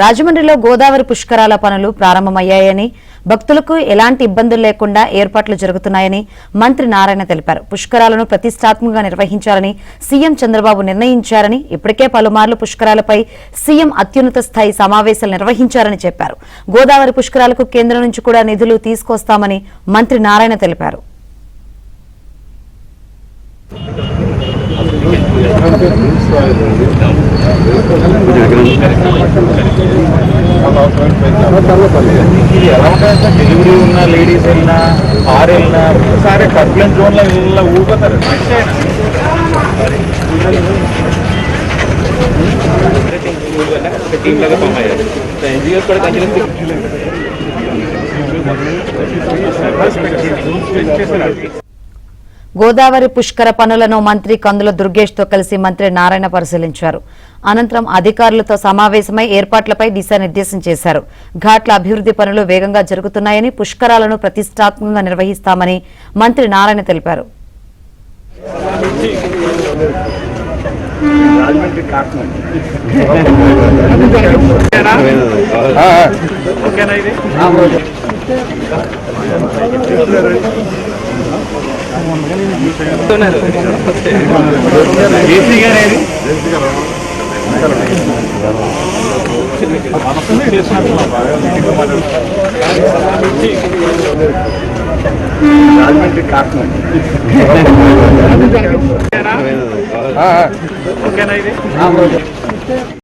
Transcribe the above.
రాజమండ్రిలో గోదావరి పుష్కరాల పనులు ప్రారంభమయ్యాయని భక్తులకు ఎలాంటి ఇబ్బందులు లేకుండా ఏర్పాట్లు జరుగుతున్నాయని మంత్రి నారాయణ తెలిపారు. పుష్కరాలను ప్రతిష్టాత్మకంగా నిర్వహించాలని సీఎం చంద్రబాబు నిర్ణయించారని, ఇప్పటికే పలుమార్లు పుష్కరాలపై సీఎం అత్యున్నత స్థాయి సమావేశాలు నిర్వహించారని చెప్పారు. గోదావరి పుష్కరాలకు కేంద్రం నుంచి కూడా నిధులు తీసుకొస్తామని మంత్రి నారాయణ తెలిపారు. డెలివరీ ఉన్న లేడీస్ వెళ్ళినా ఆర్ వెళ్ళినా ఒకసారి కంప్లైంట్ జోన్లో వెళ్ళినా ఊరుకోతారు. టీమ్ లాగా ఫామ్ అయ్యారు. ఎన్జిఓస్ కూడా గోదావరి పుష్కర పనులను మంత్రి కందుల దుర్గేష్ తో కలిసి మంత్రి నారాయణ పరిశీలించారు. అనంతరం అధికారులతో సమావేశమై ఏర్పాట్లపై దిశానిర్దేశం చేశారు. ఘాట్ల అభివృద్ధి పనులు వేగంగా జరుగుతున్నాయని, పుష్కరాలను ప్రతిష్టాత్మకంగా నిర్వహిస్తామని మంత్రి నారాయణ తెలిపారు. ఓకేనా ఇది